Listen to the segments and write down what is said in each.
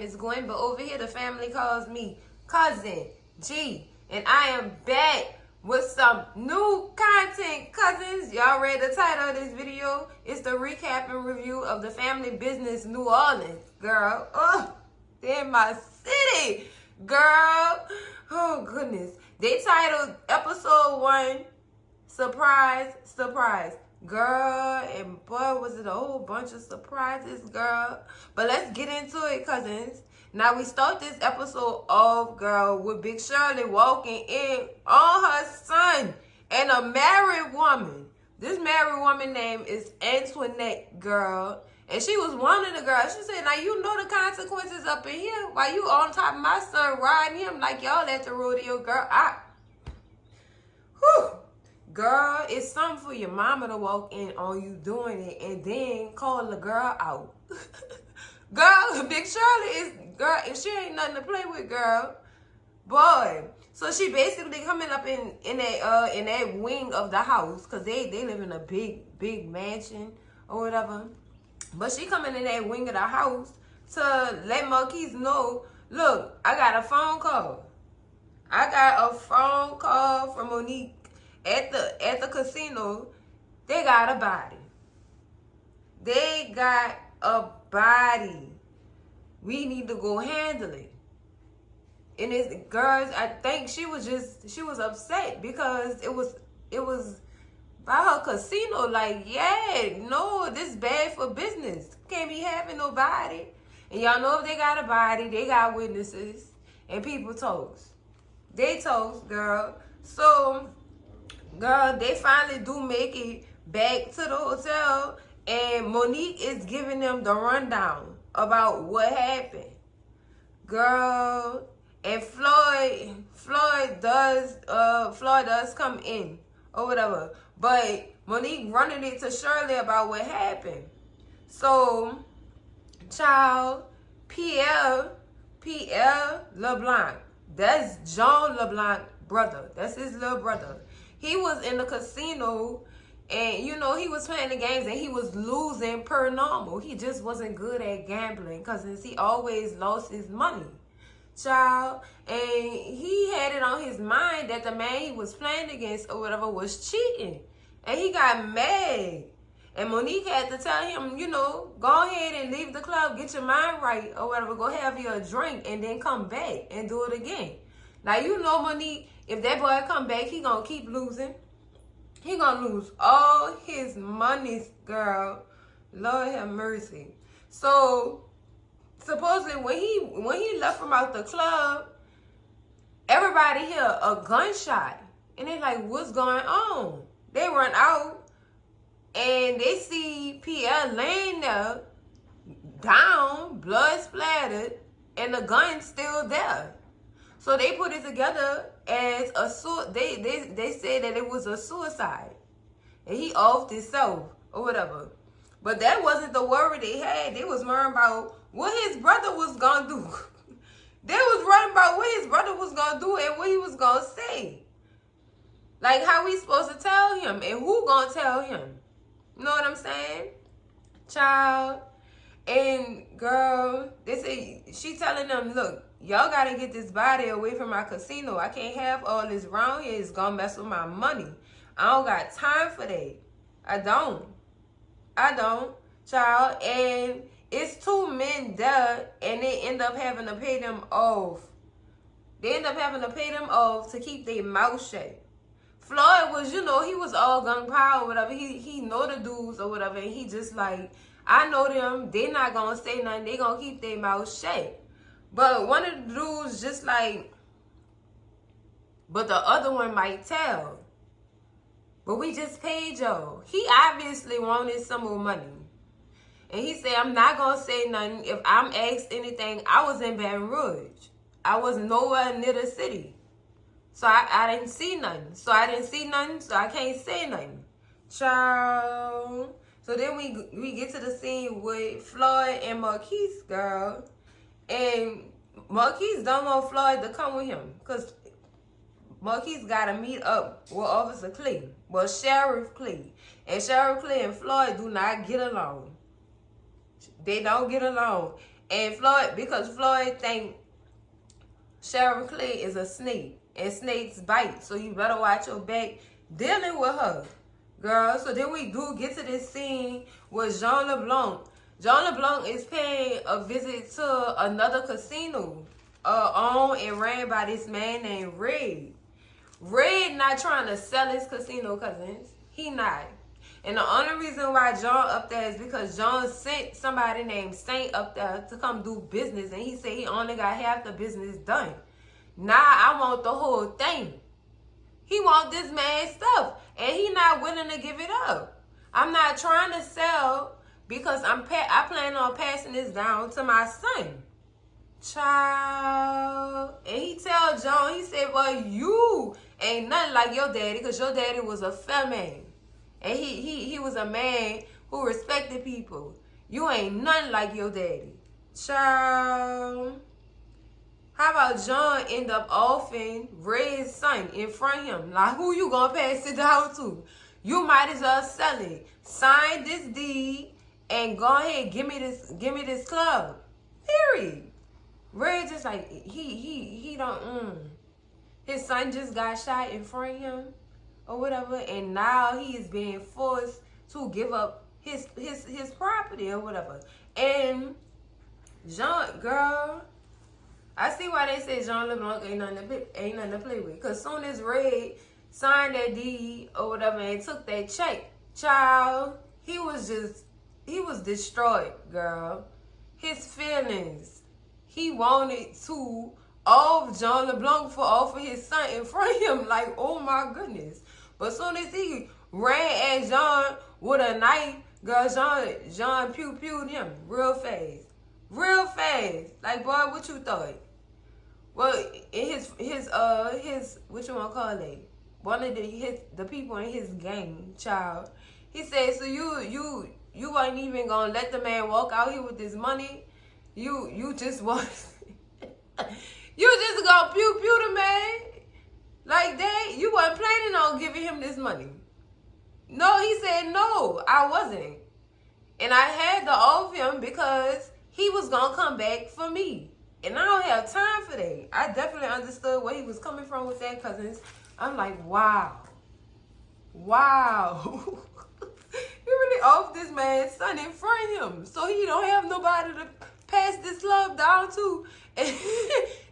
is Gwen, but over here the family calls me Cousin G. And I am back with some new content, cousins. Y'all read the title of this video? It's the recap and review of the family business New Orleans, girl. Oh, they're in my city, girl. Oh, goodness. They titled episode 1, Surprise, Surprise. Girl, and boy, was it a whole bunch of surprises, girl. But let's get into it, cousins. Now, we start this episode off, girl, with Big Shirley walking in on her son and a married woman. This married woman name is Antoinette, girl. And she was one of the girls. She said, now, you know the consequences up in here. While you on top of my son riding him like y'all at the rodeo, girl. Whew. Girl, it's something for your mama to walk in on you doing it and then call the girl out. Girl, Big Shirley is, girl, if she ain't nothing to play with, girl. Boy. So she basically coming up in that wing of the house, because they live in a big mansion or whatever. But she coming in that wing of the house to let Marquise know, look, I got a phone call. I got a phone call from Monique. At the casino, they got a body. They got a body. We need to go handle it. And this girl, I think she was upset because it was by her casino. Like, yeah, no, this is bad for business. Can't be having nobody. And y'all know if they got a body, they got witnesses and people toast. They toast, girl. So, girl, they finally do make it back to the hotel, and Monique is giving them the rundown about what happened. Girl, and Floyd does come in or whatever, but Monique running it to Shirley about what happened. So, child, Pierre LeBlanc, that's John LeBlanc brother. That's his little brother. He was in the casino, and, you know, he was playing the games, and he was losing per normal. He just wasn't good at gambling, because he always lost his money, child. And he had it on his mind that the man he was playing against or whatever was cheating. And he got mad. And Monique had to tell him, you know, go ahead and leave the club, get your mind right or whatever. Go have your drink and then come back and do it again. Now, you know, Monique, if that boy come back, he gonna keep losing. He gonna lose all his money, girl. Lord have mercy. So, supposedly, when he left from out the club, everybody hear a gunshot. And they like, what's going on? They run out, and they see Pierre laying there, down, blood splattered, and the gun's still there. So they put it together as a they said that it was a suicide, and he offed himself or whatever. But that wasn't the worry they had. They was worrying about what his brother was gonna do. They was worrying about what his brother was gonna do and what he was gonna say. Like, how we supposed to tell him and who gonna tell him? You know what I'm saying, child? And girl, they say she telling them, look, y'all gotta get this body away from my casino. I can't have all this around here. It's gonna mess with my money. I don't got time for that. I don't, child. And it's 2 men there, and they end up having to pay them off. They end up having to pay them off to keep their mouth shut. Floyd was, you know, he was all gung-ho or whatever. He know the dudes or whatever, and he just like, I know them. They not gonna say nothing. They gonna keep their mouth shut. But one of the dudes just like, but the other one might tell. But we just paid y'all. He obviously wanted some more money. And he said, I'm not going to say nothing. If I'm asked anything, I was in Baton Rouge. I was nowhere near the city. So I didn't see nothing. So I can't say nothing. Child. So then we get to the scene with Floyd and Marquise, girl. And Marquise don't want Floyd to come with him, because Marquise got to meet up with Officer Clay. Well, Sheriff Clay. And Sheriff Clay and Floyd do not get along. They don't get along. And Floyd, because Floyd think Sheriff Clay is a snake, and snakes bite, so you better watch your back dealing with her, girl. So then we do get to this scene with Jean LeBlanc. Jean LeBlanc is paying a visit to another casino, owned and ran by this man named Red. Red not trying to sell his casino, cousins. He not. And the only reason why John up there is because John sent somebody named Saint up there to come do business. And he said he only got half the business done. Nah, I want the whole thing. He want this man's stuff. And he not willing to give it up. I'm not trying to sell because I plan on passing this down to my son. Child. And he tell John, he said, well, you ain't nothing like your daddy because your daddy was a fair man. And he was a man who respected people. You ain't nothing like your daddy. Child. How about John end up offing Red's son in front of him? Like, who you gonna pass it down to? You might as well sell it. Sign this deed and go ahead, give me this club. Period. Red just like he don't his son just got shot in front of him or whatever, and now he is being forced to give up his property or whatever. And Jean, girl, I see why they say Jean LeBlanc ain't nothing to play with. Cause soon as Red signed that deed or whatever and took that check, child, he was destroyed, girl. His feelings. He wanted to off Jean LeBlanc for off of his son in front of him. Like, oh my goodness. But soon as he ran at Jean with a knife, girl, Jean pew-pewed him real fast. Real fast. Like, boy, what you thought? Well, in his what you wanna call it? One of the people in his gang, child. He said, so you ain't even gonna let the man walk out here with this money? You just want you just gonna pew the man like that? You wasn't planning on giving him this money. No, he said no, I wasn't. And I had to off him because he was gonna come back for me. And I don't have time for that. I definitely understood where he was coming from with that, cousins. I'm like, wow. Wow. You really off this man's son in front of him. So he don't have nobody to pass this love down to. And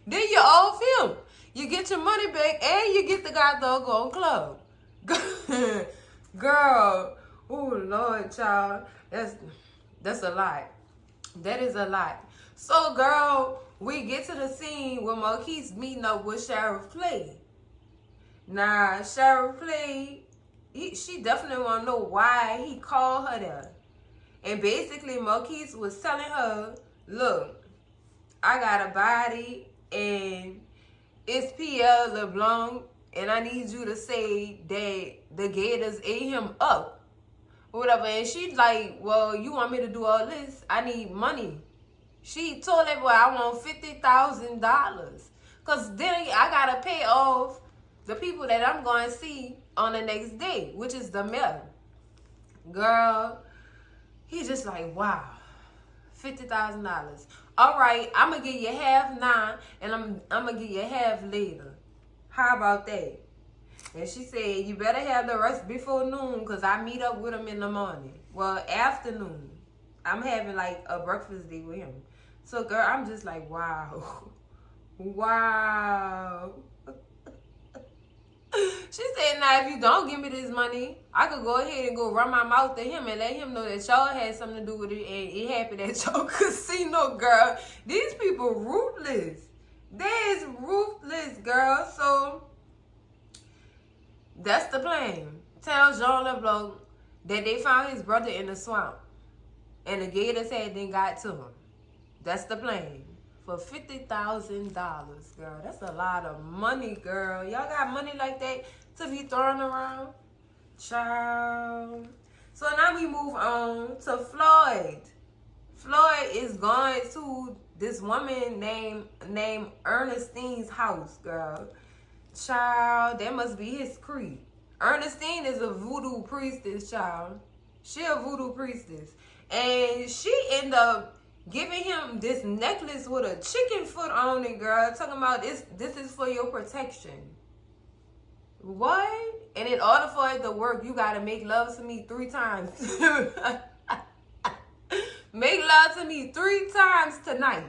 then you off him. You get your money back and you get the goddamn club. Girl. Oh, Lord, child. That's a lot. That is a lot. So, girl, we get to the scene where Marquise meeting up with Sheriff Clay. Now, Sheriff Clay, she definitely want to know why he called her there. And basically, Marquise was telling her, look, I got a body and it's Pierre LeBlanc, and I need you to say that the Gators ate him up or whatever. And she's like, well, you want me to do all this? I need money. She told that boy, I want $50,000. Because then I got to pay off the people that I'm going to see on the next day, which is the mayor. Girl, he's just like, wow, $50,000. All right, I'm going to give you half now, and I'm going to give you half later. How about that? And she said, you better have the rest before noon because I meet up with him in the morning. Well, afternoon. I'm having like a breakfast date with him. So, girl, I'm just like, wow. Wow. She said, now, if you don't give me this money, I could go ahead and go run my mouth to him and let him know that y'all had something to do with it and it happened at y'all casino, girl. These people ruthless. They is ruthless, girl. So, that's the plan. Tell Jean LeBlanc that they found his brother in the swamp and the Gators had then got to him. That's the plan. For $50,000, girl. That's a lot of money, girl. Y'all got money like that to be throwing around? Child. So now we move on to Floyd. Floyd is going to this woman named Ernestine's house, girl. Child, that must be his creed. Ernestine is a voodoo priestess, child. She a voodoo priestess. And she ended up giving him this necklace with a chicken foot on it, girl. Talking about this is for your protection. What? And in order for it to work, you gotta make love to me 3 times. Make love to me 3 times tonight.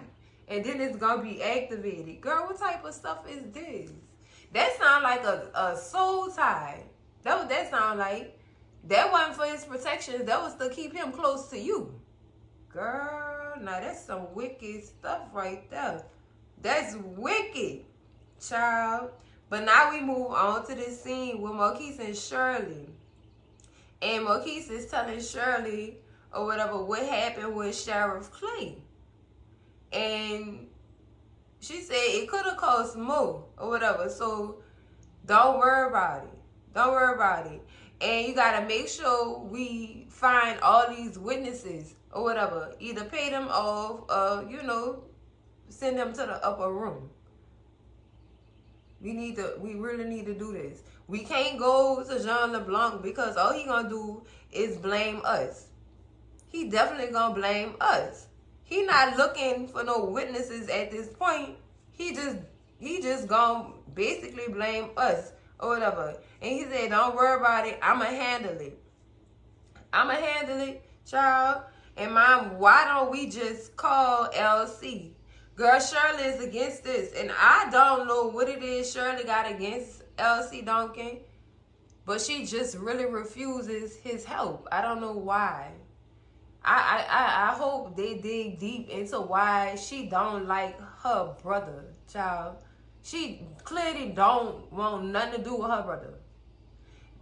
And then it's gonna be activated. Girl, what type of stuff is this? That sound like a soul tie. That what that sound like. That wasn't for his protection. That was to keep him close to you. Girl, now that's some wicked stuff right there. That's wicked, child. But now we move on to this scene with Marquise and Shirley. And Marquise is telling Shirley or whatever what happened with Sheriff Clay. And she said it could have cost more or whatever. So don't worry about it. Don't worry about it. And you got to make sure we find all these witnesses or whatever. Either pay them off or, you know, send them to the upper room. We really need to do this. We can't go to Jean LeBlanc because all he gonna do is blame us. He definitely gonna blame us. He not looking for no witnesses at this point. He just gonna basically blame us or whatever. And he said, don't worry about it. I'ma handle it. I'ma handle it, child. And Mom, why don't we just call LC? Girl, Shirley is against this. And I don't know what it is Shirley got against LC Duncan. But she just really refuses his help. I don't know why. I hope they dig deep into why she don't like her brother, child. She clearly don't want nothing to do with her brother.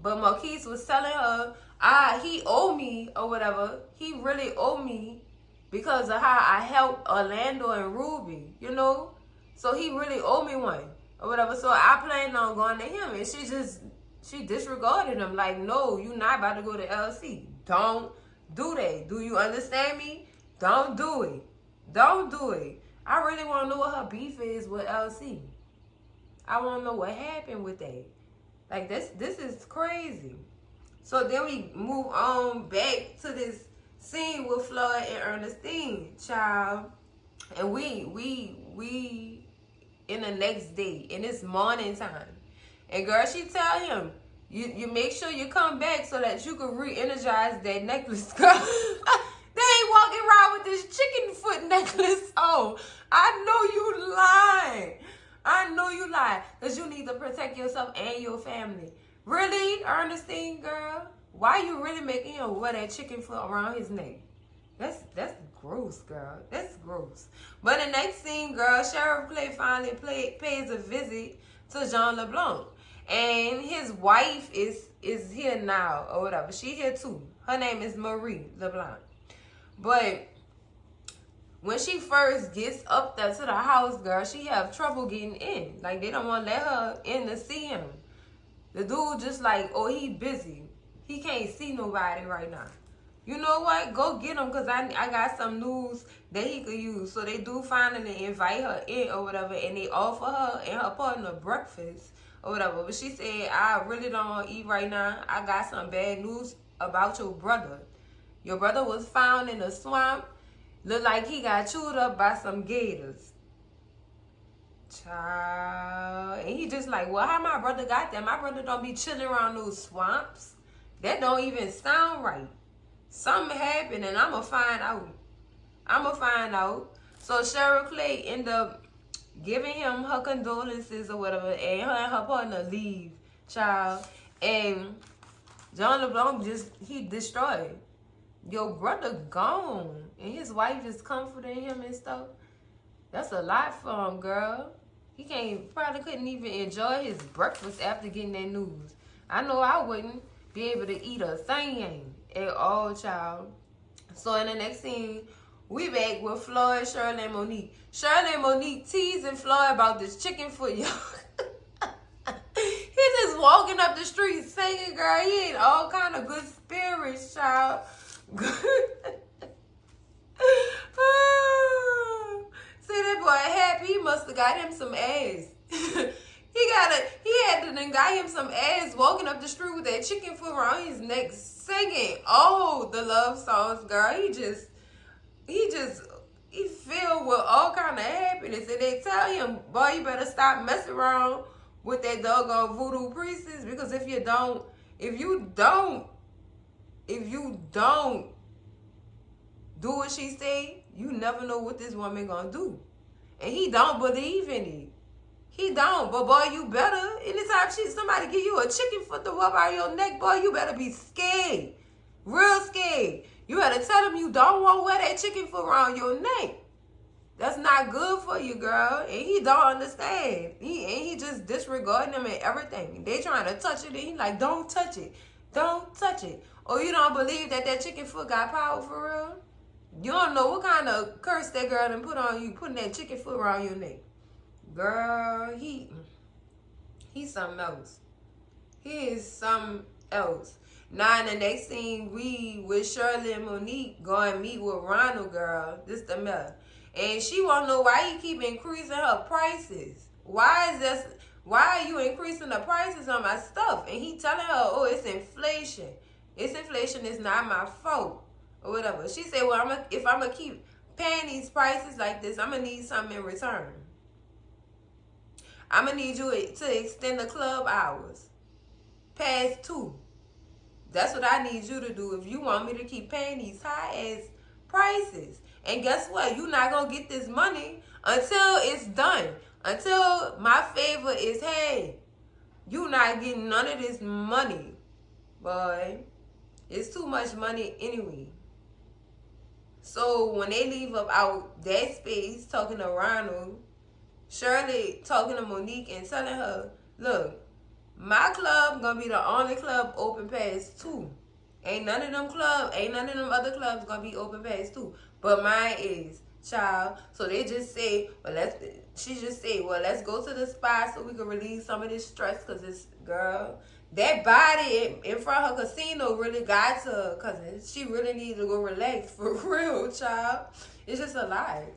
But Marquise was telling her, he owe me or whatever. He really owe me because of how I helped Orlando and Ruby, you know? So he really owe me one or whatever. So I planned on going to him. And she disregarded him. Like, no, you're not about to go to LC. Don't do that. Do you understand me? Don't do it. Don't do it. I really want to know what her beef is with LC. I want to know what happened with that. Like, this is crazy. So then we move on back to this scene with Floyd and Ernestine, child. And we in the next day, and it's morning time. And girl, she tell him, you make sure you come back so that you can re-energize that necklace, girl. They ain't walking around with this chicken foot necklace on. I know you lying. I know you lie. Because you need to protect yourself and your family. Really, Ernestine, girl? Why you really making him wear that chicken foot around his neck? That's gross, girl. That's gross. But the next scene, girl, Sheriff Clay finally pays a visit to Jean LeBlanc. And his wife is here now or whatever. She here too. Her name is Marie LeBlanc. But when she first gets up there to the house, girl, she have trouble getting in. Like, they don't want to let her in to see him. The dude just like, oh, he busy. He can't see nobody right now. You know what? Go get him because I got some news that he could use. So they do finally invite her in or whatever. And they offer her and her partner breakfast or whatever. But she said, I really don't want to eat right now. I got some bad news about your brother. Your brother was found in a swamp. Looked like he got chewed up by some gators. Child. And he just like, well, how my brother got that? My brother don't be chilling around those swamps. That don't even sound right. Something happened and I'ma find out. I'ma find out. So Cheryl Clay ended up giving him her condolences or whatever, and her partner leave, child. And Jean LeBlanc he destroyed. Your brother gone. And his wife just comforting him and stuff. That's a lot for him, girl. He probably couldn't even enjoy his breakfast after getting that news. I know I wouldn't be able to eat a thing at all, child. So in the next scene, we back with Floyd, Shirley, and Monique. Shirley and Monique teasing Floyd about this chicken foot, y'all. He just walking up the street singing, girl. He in all kind of good spirits, child. See that boy happy? He must have got him some ass. He had to got him some ass walking up the street with that chicken foot around his neck, singing all the love songs, girl. He he filled with all kind of happiness. And they tell him, boy, you better stop messing around with that doggone voodoo priestess, because if you don't do what she say, you never know what this woman gonna do. And he don't believe in it. He don't. But boy, you better. Anytime somebody give you a chicken foot to rub around your neck, boy, you better be scared. Real scared. You better tell them you don't want to wear that chicken foot around your neck. That's not good for you, girl. And he don't understand. He just disregarding them and everything. They trying to touch it, and he like, don't touch it. Don't touch it. Or you don't believe that chicken foot got power for real? You don't know what kind of curse that girl done put on you, putting that chicken foot around your neck. Girl, he's something else. He is something else. Now in the next scene, we with Shirley and Monique go and meet with Ronald, girl. This the mess. And she won't know why he keep increasing her prices. Why are you increasing the prices on my stuff? And he telling her, oh, it's inflation. It's inflation, it's not my fault. Or whatever. She said, well, if I'm going to keep paying these prices like this, I'm going to need something in return. I'm going to need you to extend the club hours past 2. That's what I need you to do if you want me to keep paying these high-ass prices. And guess what? You're not going to get this money until it's done. Until my favor is, hey, you're not getting none of this money. Boy, it's too much money anyway. So when they leave up out that space talking to Ronald, Shirley talking to Monique and telling her, look, my club gonna be the only club open past 2. Ain't none of them other clubs gonna be open past 2. But mine is, child. So they just say, she just say, well, let's go to the spa so we can release some of this stress, because this girl, that body in front of her casino really got to her, because she really needs to go relax for real, child. It's just a lie.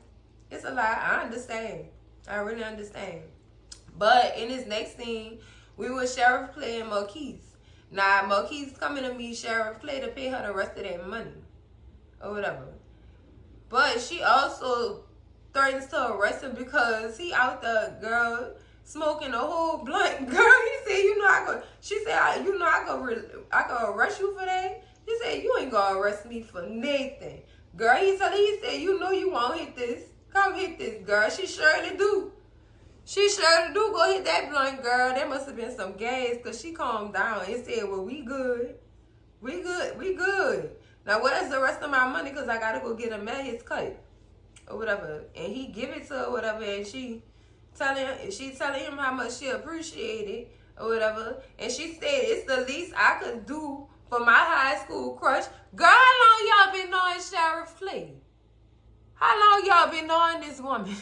It's a lie. I understand. I really understand. But in this next scene, we with Sheriff Clay and Marquise. Now, Marquise coming to meet Sheriff Clay to pay her the rest of that money. Or whatever. But she also threatens to arrest him because he out there, girl, smoking a whole blunt. Girl, he said, she said, I can arrest you for that? He said, you ain't gonna arrest me for nothing. Girl, he said, you won't hit this. Come hit this, girl. She surely do. She surely do. Go hit that blunt, girl. There must have been some gas, because she calmed down and said, well, we good. We good. Now, where's the rest of my money? Because I got to go get a man his cut. Or whatever. And he give it to her, whatever, and she telling him how much she appreciated, or whatever. And she said, it's the least I could do for my high school crush. Girl, how long y'all been knowing Sheriff Clay? How long y'all been knowing this woman?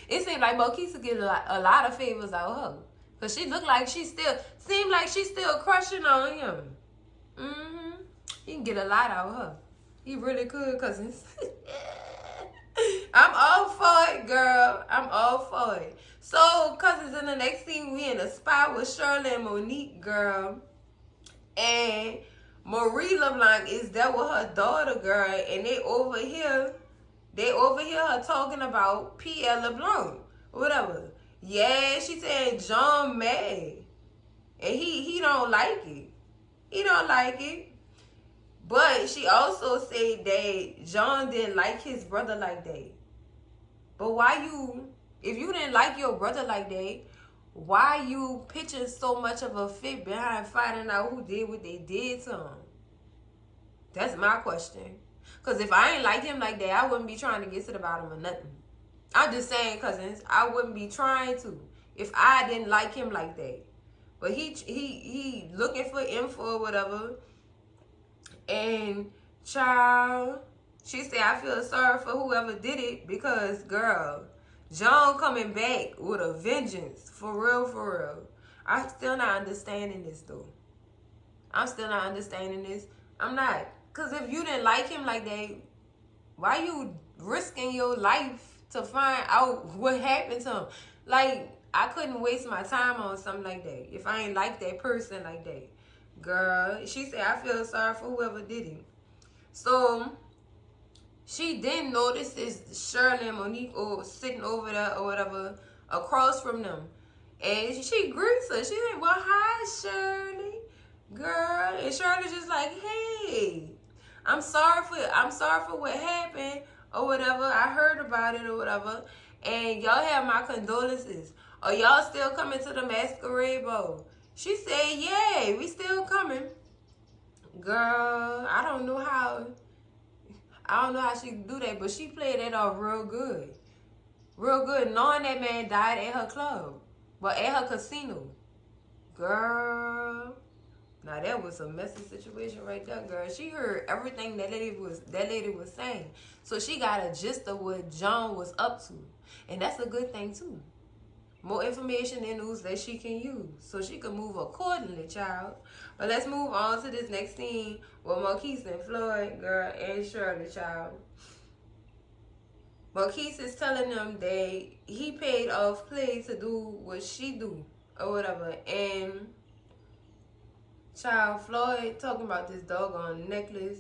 It seemed like Marquise get a lot of favors out of her. Because she looked like seemed like she's still crushing on him. He can get a lot out of her. He really could, cousins. I'm all for it, girl. I'm all for it. So, cousins, in the next scene, we in a spot with Shirley and Monique, girl. And Marie LeBlanc is there with her daughter, girl. And they overhear her talking about Pierre LeBlanc. Whatever. Yeah, she said John mad. And he don't like it. He don't like it. But she also said that John didn't like his brother like that. But if you didn't like your brother like that, why you pitching so much of a fit behind finding out who did what they did to him? That's my question. Because if I ain't like him like that, I wouldn't be trying to get to the bottom of nothing. I'm just saying, cousins, I wouldn't be trying to if I didn't like him like that. But he looking for info or whatever. And child, she said, I feel sorry for whoever did it, because, girl, John coming back with a vengeance. For real, for real. I'm still not understanding this, though. I'm still not understanding this. I'm not. Because if you didn't like him like that, why you risking your life to find out what happened to him? Like, I couldn't waste my time on something like that if I ain't like that person like that. Girl, she said, I feel sorry for whoever did it. So, she didn't notice is Shirley and Monique sitting over there or whatever across from them. And she greets her. She like, well, hi, Shirley. Girl. And Shirley's just like, hey, I'm sorry for what happened or whatever. I heard about it or whatever. And y'all have my condolences. Are y'all still coming to the masquerade ball? She said, yeah, we still coming. Girl, I don't know how she can do that, but she played that off real good. Real good, knowing that man died at her club. But at her casino. Girl. Now that was a messy situation right there, girl. She heard everything that lady was saying. So she got a gist of what John was up to. And that's a good thing too. More information and news that she can use. So she can move accordingly, child. But let's move on to this next scene with Marquise and Floyd, girl, and Shirley, child. Marquise is telling them that he paid off Play to do what she do or whatever. And child, Floyd talking about this doggone necklace.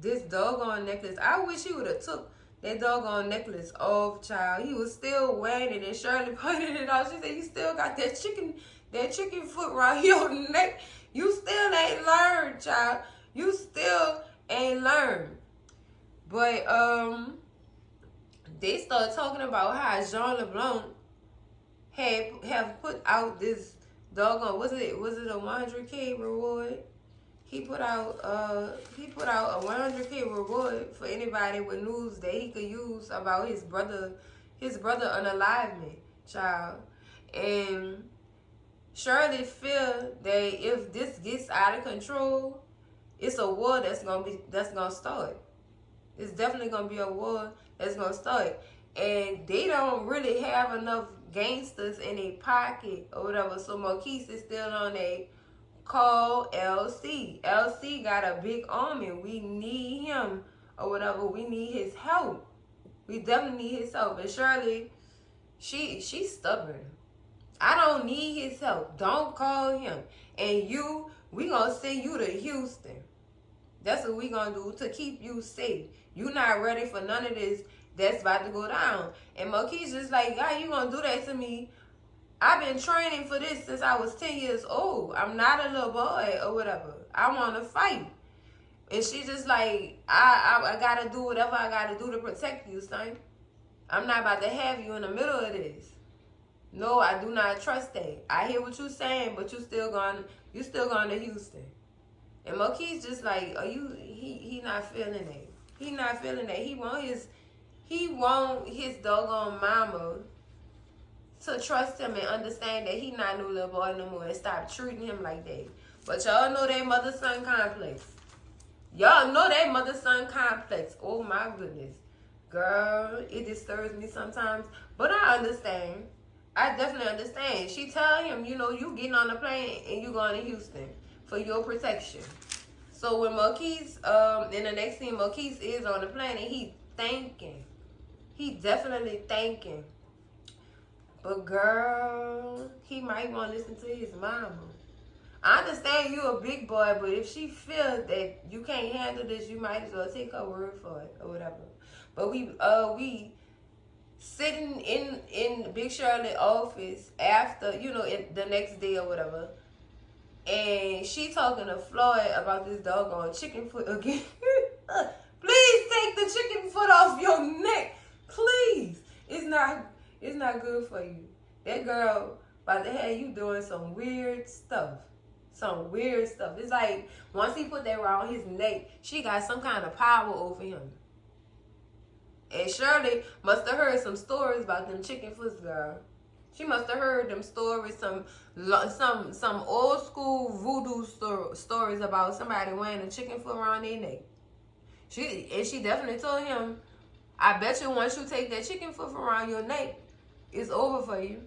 This doggone necklace. I wish he would have took that doggone necklace off, child. He was still wearing it, and Shirley pointed it out. She said, you still got that chicken foot right here on the neck. You still ain't learned, child. You still ain't learned. But they started talking about how Jean LeBlanc have put out this doggone, was it a 100K reward? He put out a 100K reward for anybody with news that he could use about his brother unalivement, child. And Shirley feel that if this gets out of control, it's a war that's gonna start. It's definitely gonna be a war that's gonna start. And they don't really have enough gangsters in their pocket or whatever. So Marquise is still on a call LC. LC got a big army. We need him or whatever. We need his help. We definitely need his help. And Shirley, she's stubborn. I don't need his help. Don't call him. And we gonna send you to Houston. That's what we gonna do to keep you safe. You not ready for none of this that's about to go down. And Marquise just like, God, you gonna do that to me? I've been training for this since I was 10 years old. I'm not a little boy or whatever. I want to fight. And she just like, I gotta do whatever I gotta do to protect you, son. I'm not about to have you in the middle of this. No, I do not trust that. I hear what you're saying, but you still going to Houston. And Marquise just like, he not feeling that. He not feeling that. He want his doggone mama to trust him and understand that he not no little boy no more and stop treating him like that. But y'all know that mother-son complex. Y'all know that mother-son complex. Oh my goodness. Girl, it disturbs me sometimes. But I understand. I definitely understand. She tell him, you getting on the plane and you going to Houston for your protection. So when Marquise, in the next scene, Marquise is on the plane and he thinking. He definitely thinking. But girl, he might want to listen to his mama. I understand you a big boy, but if she feels that you can't handle this, you might as well take her word for it or whatever. But we sitting in Big Shirley office after, the next day or whatever. And she talking to Floyd about this doggone chicken foot again. Please take the chicken foot off your neck. Please. It's not good for you. That girl about to have you doing some weird stuff. Some weird stuff. It's like once he put that around his neck, she got some kind of power over him. And Shirley must have heard some stories about them chicken foots, girl. She must have heard them stories, some old school voodoo stories about somebody wearing a chicken foot around their neck. She definitely told him, I bet you once you take that chicken foot from around your neck, it's over for you.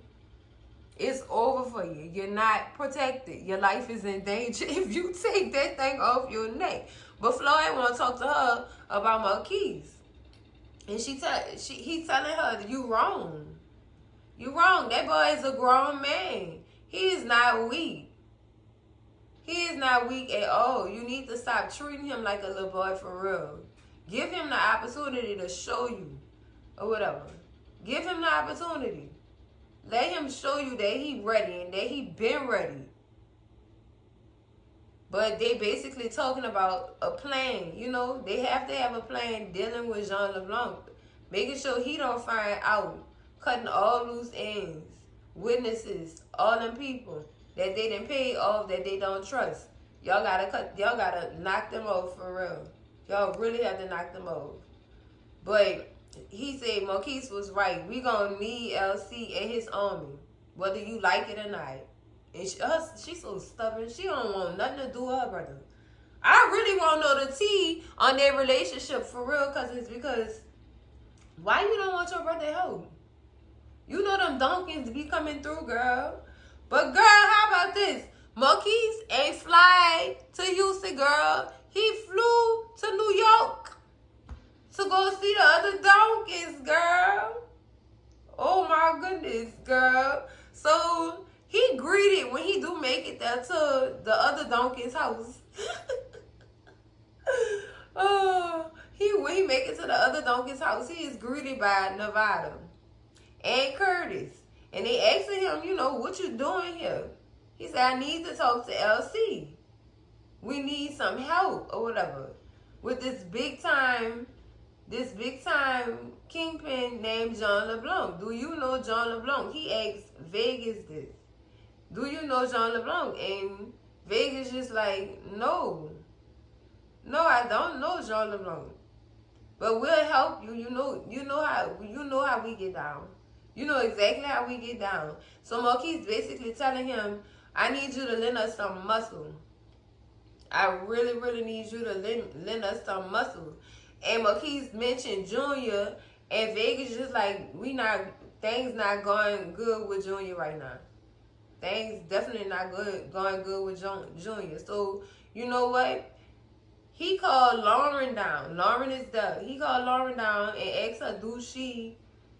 It's over for you. You're not protected. Your life is in danger if you take that thing off your neck. But Floyd want to talk to her about Marquise. And he telling her, you wrong. You wrong. That boy is a grown man. He is not weak. He is not weak at all. You need to stop treating him like a little boy for real. Give him the opportunity to show you or whatever. Give him the opportunity. Let him show you that he ready and that he been ready. But they basically talking about a plan. You know, they have to have a plan dealing with Jean LeBlanc. Making sure he don't find out. Cutting all loose ends. Witnesses. All them people that they done paid off that they don't trust. Y'all gotta knock them off for real. Y'all really have to knock them off. But he said Marquise was right. We gonna need LC and his army, whether you like it or not. And she's so stubborn. She don't want nothing to do with her brother. I really want to know the tea on their relationship for real, cousins, because why you don't want your brother help? You know them donkeys be coming through, girl. But girl, how about this? Marquise ain't fly to Houston, girl. He flew to New York to go see the other donkeys, girl. Oh my goodness, girl. So he greeted when he do make it there to the other donkey's house. When he make it to the other donkey's house, he is greeted by Nevada and Curtis. And they asking him, you know, what you doing here? He said, I need to talk to LC. We need some help or whatever with this big time kingpin named Jean LeBlanc. Do you know Jean LeBlanc? He asked Vegas this. Do you know Jean LeBlanc? And Vegas just like, no, I don't know Jean LeBlanc. But we'll help you. You know how we get down. You know exactly how we get down. So Marquise basically telling him, I need you to lend us some muscle. I really, really need you to lend us some muscle. And Marquise mentioned Junior, and Vegas just like, things not going good with Junior right now. Things definitely not going good with Junior. So, you know what? He called Lauren down. Lauren is there. He called Lauren down and asked her, do she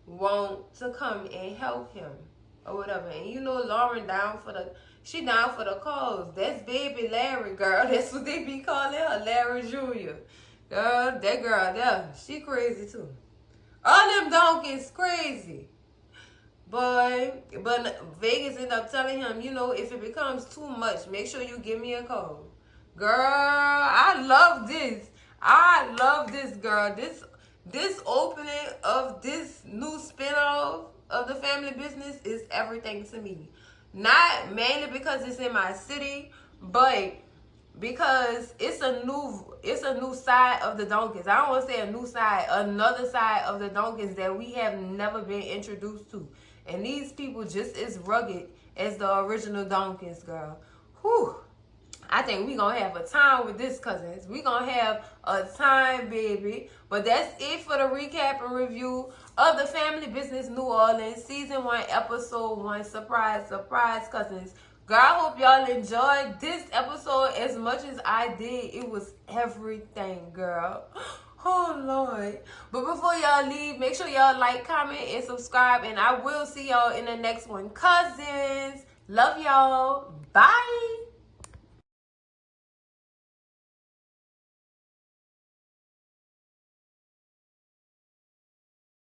want to come and help him or whatever? And you know Lauren down for the cause. That's baby Larry, girl. That's what they be calling her, Larry Jr. Girl, that girl there, she crazy too. All them donkeys crazy. But Vegas ended up telling him, you know, if it becomes too much, make sure you give me a call. Girl, I love this. I love this, girl. This opening of this new spinoff of the family business is everything to me. Not mainly because it's in my city, but because it's a new side of the donkeys. I don't want to say a new side, another side of the donkeys that we have never been introduced to. And these people just as rugged as the original donkeys, girl. Whew. I think we going to have a time with this, cousins. We going to have a time, baby. But that's it for the recap and review of the Family Business New Orleans Season 1, Episode 1. Surprise, surprise, cousins. Girl, I hope y'all enjoyed this episode as much as I did. It was everything, girl. Oh, Lord. But before y'all leave, make sure y'all like, comment, and subscribe. And I will see y'all in the next one. Cousins, love y'all. Bye.